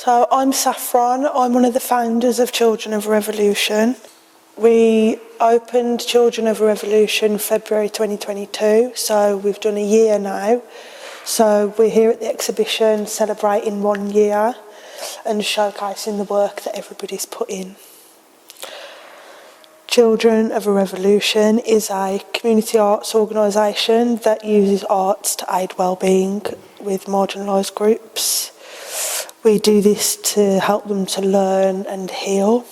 So I'm Saffron, I'm one of the founders of Children of a Revolution. We opened Children of a Revolution February 2022, so we've done a year now. So we're here at the exhibition celebrating 1 year and showcasing the work that everybody's put in. Children of a Revolution is a community arts organisation that uses arts to aid wellbeing with marginalised groups. We do this to help them to learn and heal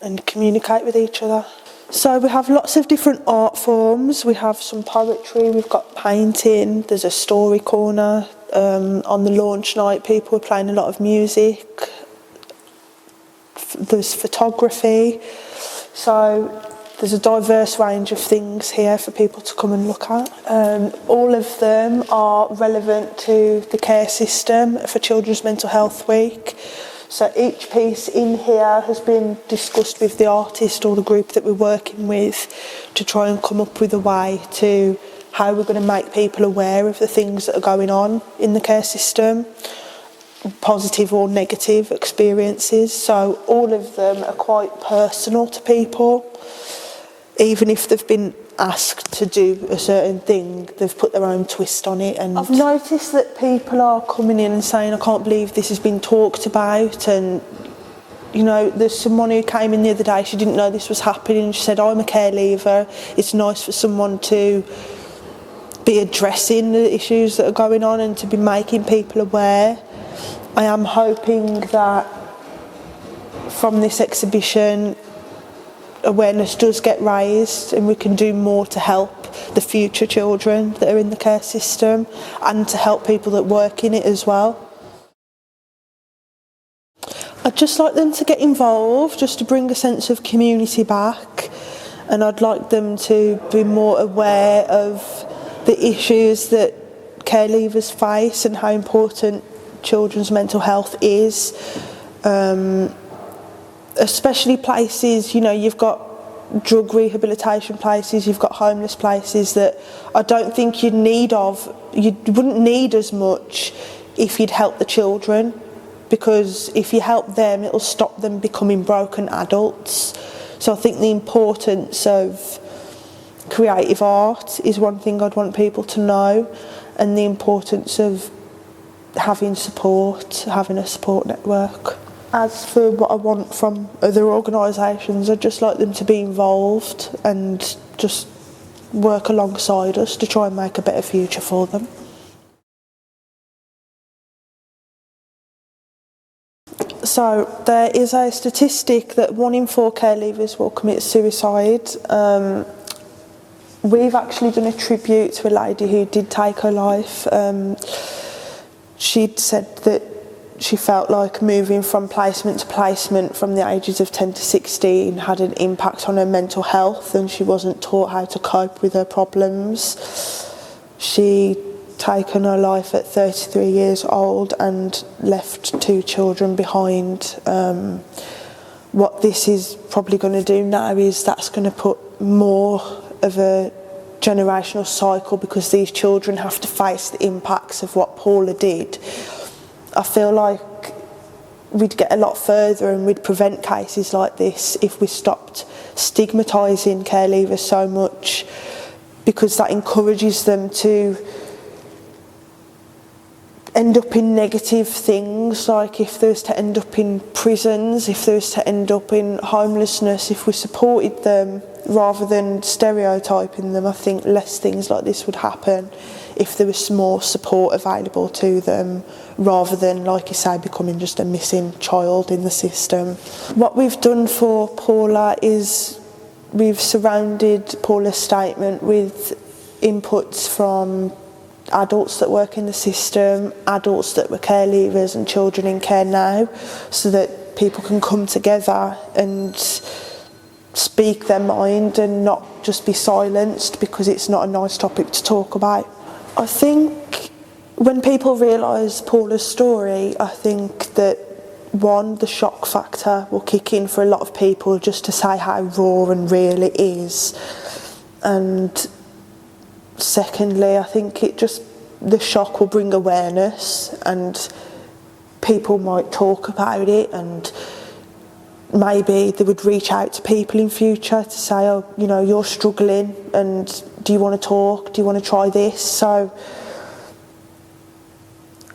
and communicate with each other. So we have lots of different art forms. We have some poetry, we've got painting, there's a story corner. On the launch night, people are playing a lot of music. There's photography. So there's a diverse range of things here for people to come and look at. All of them are relevant to the care system for Children's Mental Health Week. So each piece in here has been discussed with the artist or the group that we're working with to try and come up with a way to how we're going to make people aware of the things that are going on in the care system, positive or negative experiences. So all of them are quite personal to people. Even if they've been asked to do a certain thing, they've put their own twist on it. And I've noticed that people are coming in and saying, I can't believe this has been talked about. And, you know, there's someone who came in the other day, she didn't know this was happening. She said, I'm a care leaver. It's nice for someone to be addressing the issues that are going on and to be making people aware. I am hoping that from this exhibition, awareness does get raised and we can do more to help the future children that are in the care system and to help people that work in it as well. I'd just like them to get involved, just to bring a sense of community back, and I'd like them to be more aware of the issues that care leavers face and how important children's mental health is. Especially places, you know, you've got drug rehabilitation places, you've got homeless places that I don't think you wouldn't need as much if you'd help the children, because if you help them, it'll stop them becoming broken adults. So I think the importance of creative art is one thing I'd want people to know, and the importance of having support, having a support network. As for what I want from other organisations, I'd just like them to be involved and just work alongside us to try and make a better future for them. So there is a statistic that 1 in 4 care leavers will commit suicide. We've actually done a tribute to a lady who did take her life. She'd said that she felt like moving from placement to placement from the ages of 10 to 16 had an impact on her mental health, and she wasn't taught how to cope with her problems. She'd taken her life at 33 years old and left 2 children behind. What this is probably going to do now is that's going to put more of a generational cycle, because these children have to face the impacts of what Paula did. I feel like we'd get a lot further and we'd prevent cases like this if we stopped stigmatising care leavers so much, because that encourages them to end up in negative things, like if they was to end up in prisons, if they was to end up in homelessness. If we supported them rather than stereotyping them, I think less things like this would happen if there was more support available to them, rather than, like you say, becoming just a missing child in the system. What we've done for Paula is we've surrounded Paula's statement with inputs from adults that work in the system, adults that were care leavers and children in care now, so that people can come together and speak their mind and not just be silenced because it's not a nice topic to talk about. I think when people realise Paula's story, I think that, one, the shock factor will kick in for a lot of people just to say how raw and real it is. And secondly, I think the shock will bring awareness, and people might talk about it, and maybe they would reach out to people in future to say, oh, you know, you're struggling and do you want to talk? Do you want to try this? So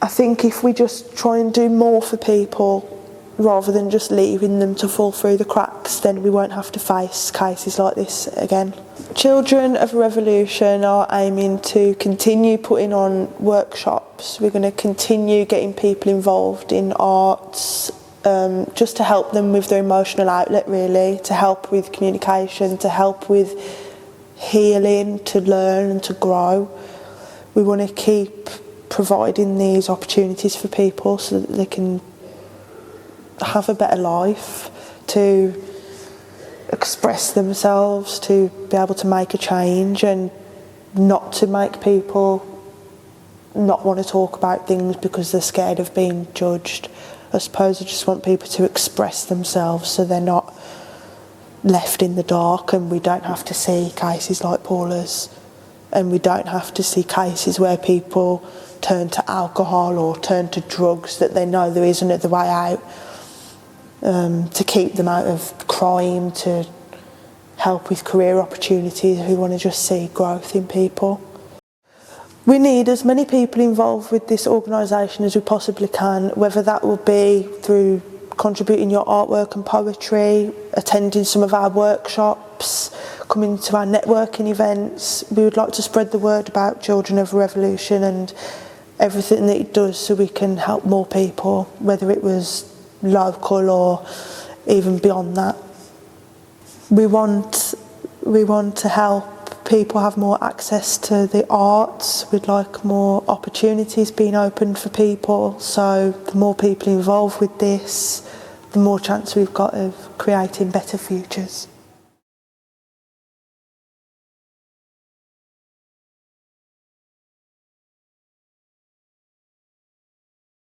I think if we just try and do more for people rather than just leaving them to fall through the cracks, then we won't have to face cases like this again. Children of Revolution are aiming to continue putting on workshops. We're going to continue getting people involved in arts, just to help them with their emotional outlet, really, to help with communication, to help with healing, to learn and to grow. We want to keep providing these opportunities for people so that they can have a better life, to express themselves, to be able to make a change, and not to make people not want to talk about things because they're scared of being judged. I suppose I just want people to express themselves so they're not left in the dark, and we don't have to see cases like Paula's, and we don't have to see cases where people turn to alcohol or turn to drugs that they know there is another way out, to keep them out of crime, to help with career opportunities. We want to just see growth in people. We need as many people involved with this organisation as we possibly can, whether that will be through contributing your artwork and poetry, attending some of our workshops, coming to our networking events. We would like to spread the word about Children of Revolution and everything that it does so we can help more people, whether it was local or even beyond that. We want to help people have more access to the arts. We'd like more opportunities being opened for people, so the more people involved with this, the more chance we've got of creating better futures.